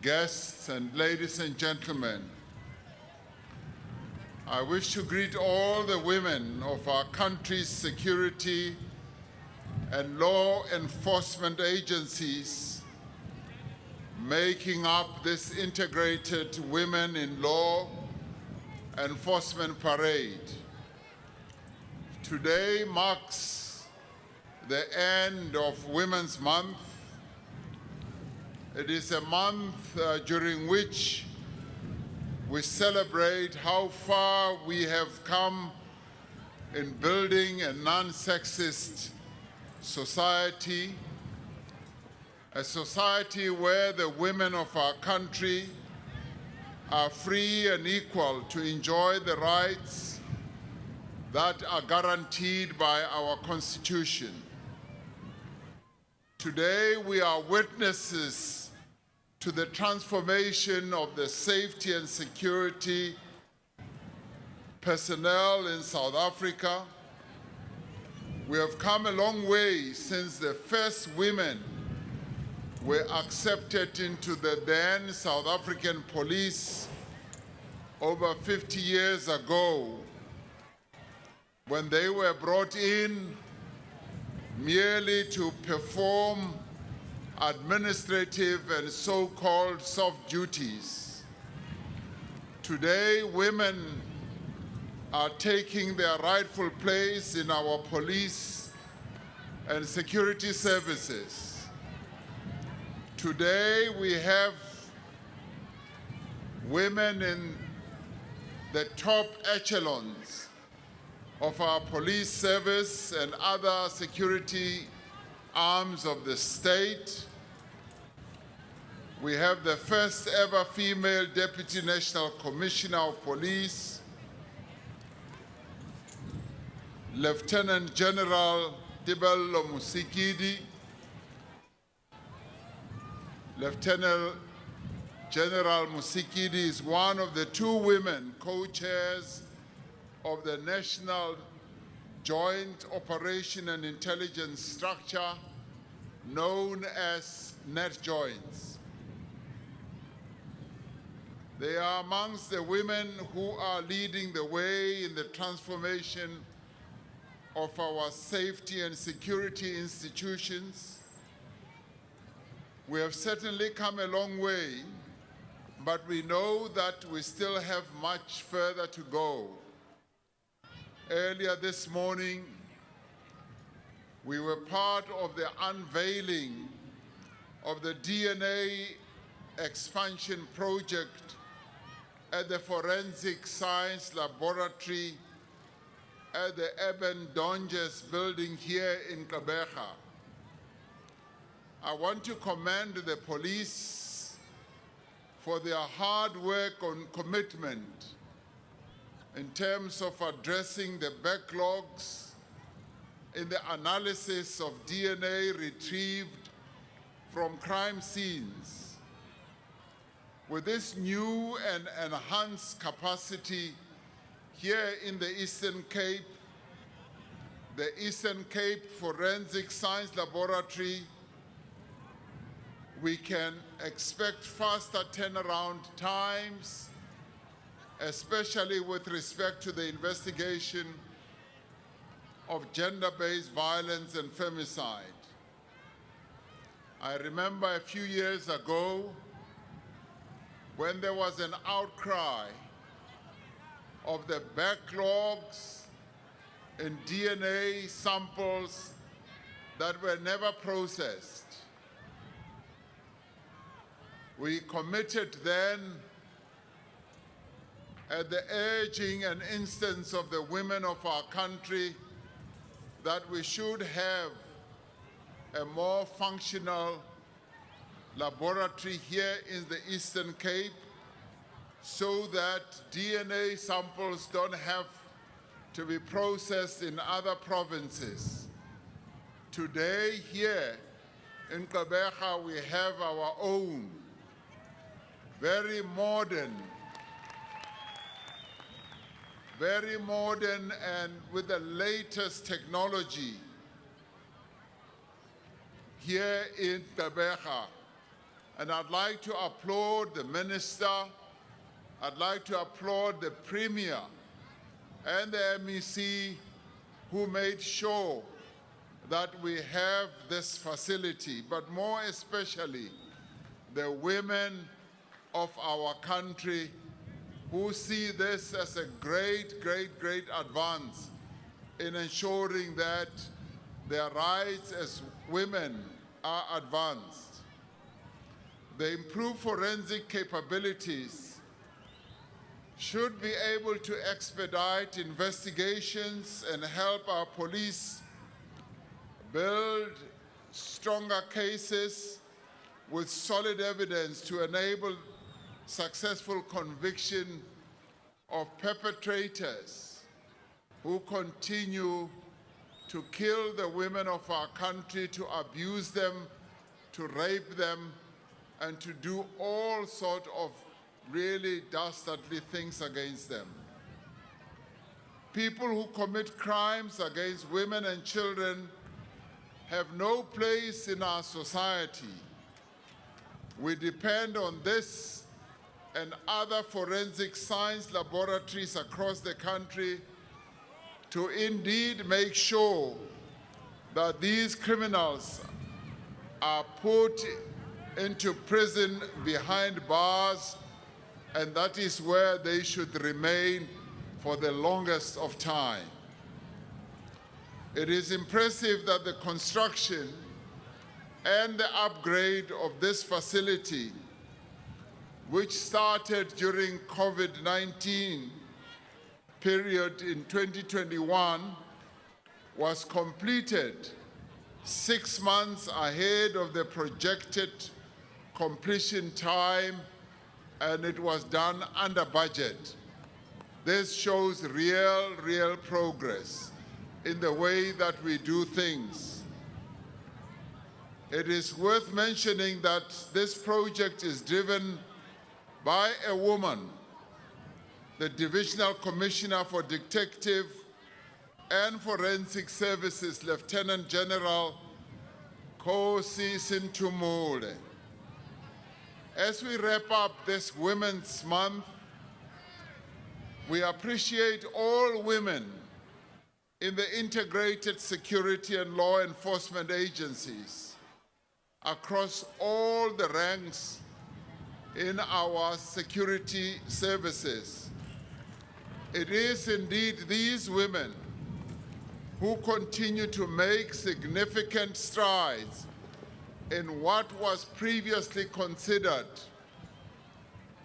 guests, and ladies and gentlemen, I wish to greet all the women of our country's security and law enforcement agencies making up this integrated Women in Law Enforcement Parade. Today marks the end of Women's Month. It is a month during which we celebrate how far we have come in building a non-sexist society, a society where the women of our country are free and equal to enjoy the rights that are guaranteed by our Constitution. Today we are witnesses to the transformation of the safety and security personnel in South Africa. We have come a long way since the first women were accepted into the then South African police over 50 years ago, when they were brought in merely to perform administrative and so-called soft duties. Today, women are taking their rightful place in our police and security services. Today, we have women in the top echelons of our police service and other security arms of the state. We have the first ever female Deputy National Commissioner of Police, Lieutenant General Tibello Musikidi. Lieutenant General Musikidi is one of the two women co-chairs of the National Joint Operation and Intelligence Structure known as NetJoints. They are amongst the women who are leading the way in the transformation of our safety and security institutions. We have certainly come a long way, but we know that we still have much further to go. Earlier this morning, we were part of the unveiling of the DNA expansion project at the Forensic Science Laboratory at the Eben Donges building here in Gqerberha. I want to commend the police for their hard work and commitment in terms of addressing the backlogs in the analysis of DNA retrieved from crime scenes. With this new and enhanced capacity here in the Eastern Cape Forensic Science Laboratory, we can expect faster turnaround times, especially with respect to the investigation of gender-based violence and femicide. I remember a few years ago when there was an outcry of the backlogs in DNA samples that were never processed. We committed then, at the urging and instance of the women of our country, that we should have a more functional laboratory here in the Eastern Cape so that DNA samples don't have to be processed in other provinces. Today here in Gqerberha we have our own very modern and with the latest technology here in Gqerberha. And I'd like to applaud the Minister, I'd like to applaud the Premier and the MEC who made sure that we have this facility, but more especially the women of our country who see this as a great, great, great advance in ensuring that their rights as women are advanced. The improved forensic capabilities should be able to expedite investigations and help our police build stronger cases with solid evidence to enable successful conviction of perpetrators who continue to kill the women of our country, to abuse them, to rape them, and to do all sorts of really dastardly things against them. People who commit crimes against women and children have no place in our society. We depend on this and other forensic science laboratories across the country to indeed make sure that these criminals are put into prison behind bars, and that is where they should remain for the longest of time. It is impressive that the construction and the upgrade of this facility, which started during COVID-19 period in 2021, was completed 6 months ahead of the projected completion time, and it was done under budget. This shows real progress in the way that we do things. It is worth mentioning that this project is driven by a woman, the Divisional Commissioner for Detective and Forensic Services, Lieutenant General Kosi Sintumule. As we wrap up this Women's Month, we appreciate all women in the integrated security and law enforcement agencies across all the ranks in our security services. It is indeed these women who continue to make significant strides in what was previously considered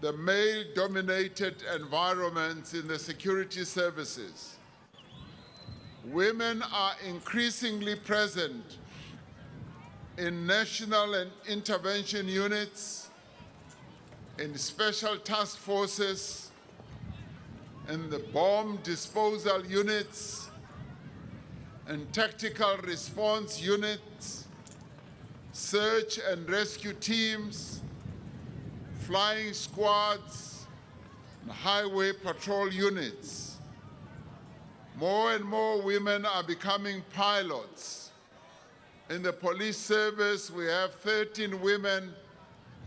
the male-dominated environments in the security services. Women are increasingly present in national and intervention units, in special task forces, in the bomb disposal units, and tactical response units, search and rescue teams, flying squads, and highway patrol units. More and more women are becoming pilots. In the police service, we have 13 women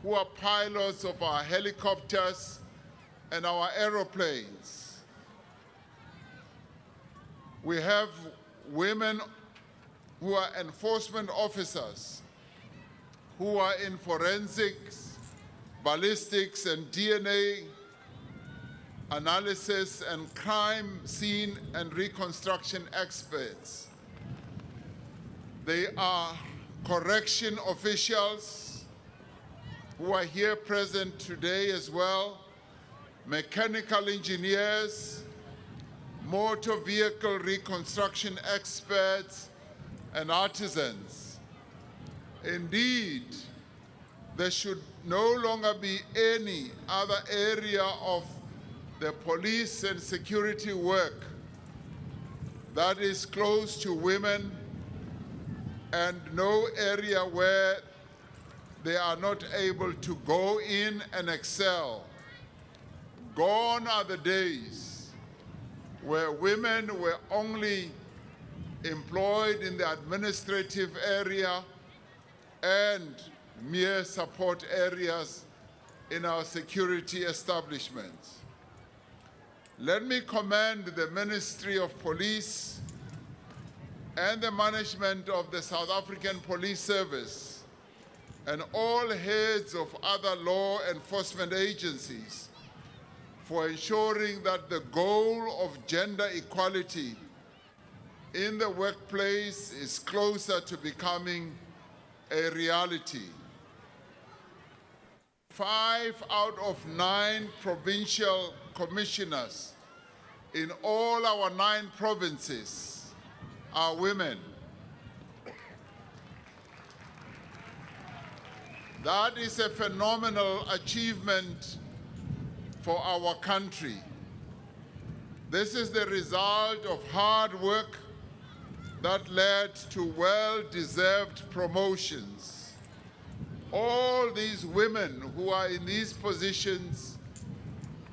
who are pilots of our helicopters and our aeroplanes. We have women who are enforcement officers, who are in forensics, ballistics, and DNA analysis, and crime scene and reconstruction experts. They are correction officials who are here present today as well, mechanical engineers, motor vehicle reconstruction experts, and artisans. Indeed, there should no longer be any other area of the police and security work that is close to women, and no area where they are not able to go in and excel. Gone are the days where women were only employed in the administrative area and mere support areas in our security establishments. Let me commend the Ministry of Police and the management of the South African Police Service and all heads of other law enforcement agencies for ensuring that the goal of gender equality in the workplace is closer to becoming a reality. 5 out of 9 provincial commissioners in all our 9 provinces are women. That is a phenomenal achievement for our country. This is the result of hard work that led to well-deserved promotions. All these women who are in these positions,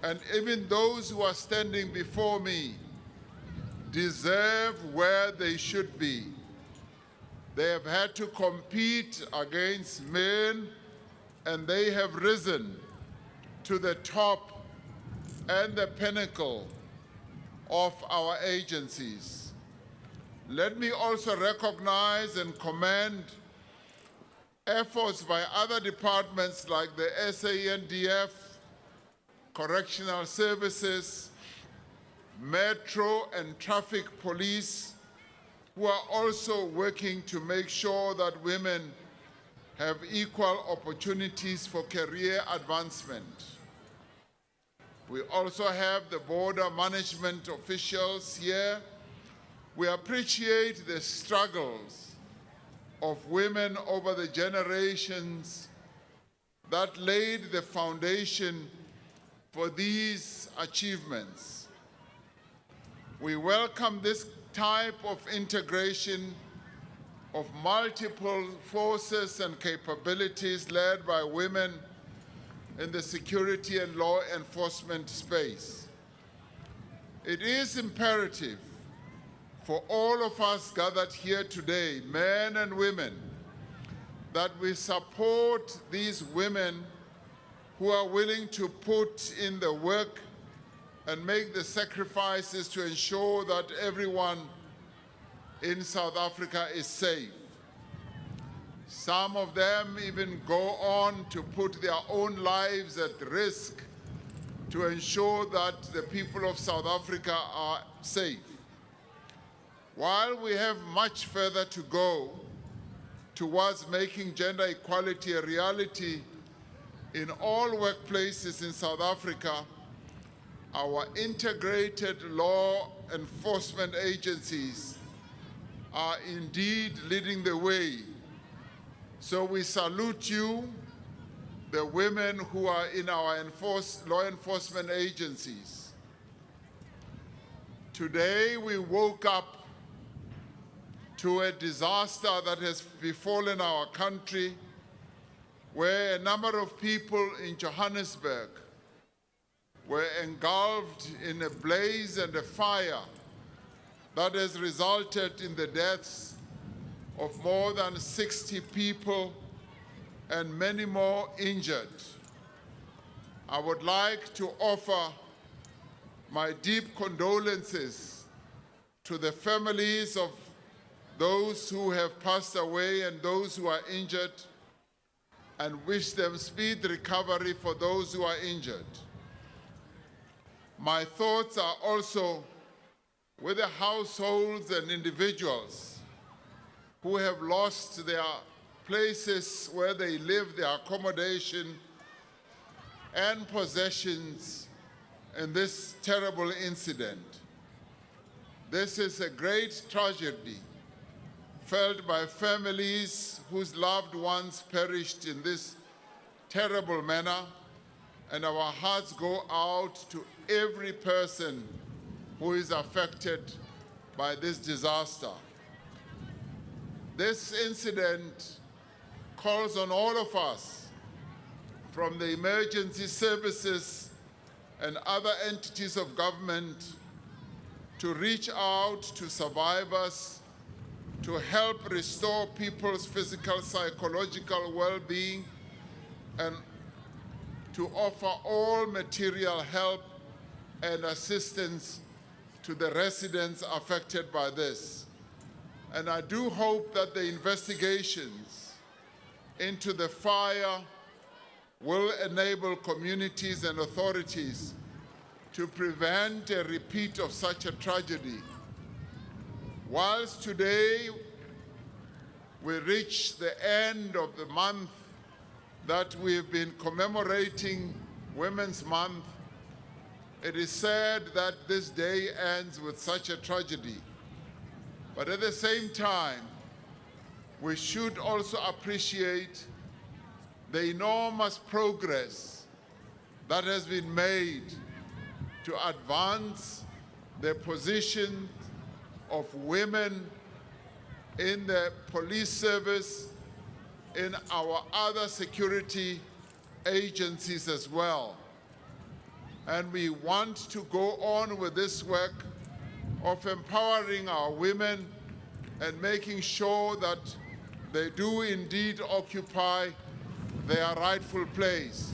and even those who are standing before me, deserve where they should be. They have had to compete against men, and they have risen to the top and the pinnacle of our agencies. Let me also recognize and commend efforts by other departments like the SANDF, Correctional Services, Metro and Traffic Police, who are also working to make sure that women have equal opportunities for career advancement. We also have the border management officials here. We appreciate the struggles of women over the generations that laid the foundation for these achievements. We welcome this type of integration of multiple forces and capabilities led by women in the security and law enforcement space. It is imperative for all of us gathered here today, men and women, that we support these women who are willing to put in the work and make the sacrifices to ensure that everyone in South Africa is safe. Some of them even go on to put their own lives at risk to ensure that the people of South Africa are safe. While we have much further to go towards making gender equality a reality in all workplaces in South Africa, our integrated law enforcement agencies are indeed leading the way. So we salute you, the women who are in our law enforcement agencies. Today we woke up to a disaster that has befallen our country, where a number of people in Johannesburg were engulfed in a blaze and a fire that has resulted in the deaths of more than 60 people and many more injured. I would like to offer my deep condolences to the families of those who have passed away and those who are injured, and wish them speed recovery for those who are injured. My thoughts are also with the households and individuals who have lost their places where they live, their accommodation and possessions in this terrible incident. This is a great tragedy felt by families whose loved ones perished in this terrible manner, and our hearts go out to every person who is affected by this disaster. This incident calls on all of us, from the emergency services and other entities of government, to reach out to survivors, to help restore people's physical, psychological well-being, and to offer all material help and assistance to the residents affected by this. And I do hope that the investigations into the fire will enable communities and authorities to prevent a repeat of such a tragedy. Whilst today we reach the end of the month that we've been commemorating Women's Month, it is sad that this day ends with such a tragedy. But at the same time, we should also appreciate the enormous progress that has been made to advance the position of women in the police service, in our other security agencies as well. And we want to go on with this work of empowering our women and making sure that they do indeed occupy their rightful place.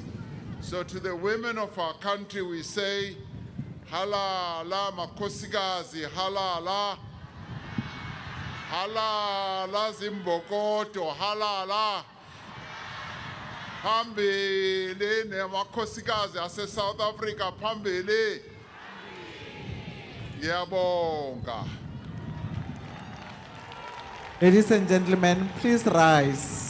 So to the women of our country, we say, halala makosigazi, halala, halala zimbokoto, halala. Phambili nemakosikazi ase South Africa, phambili. Ngiyabonga. Ladies and gentlemen, please rise.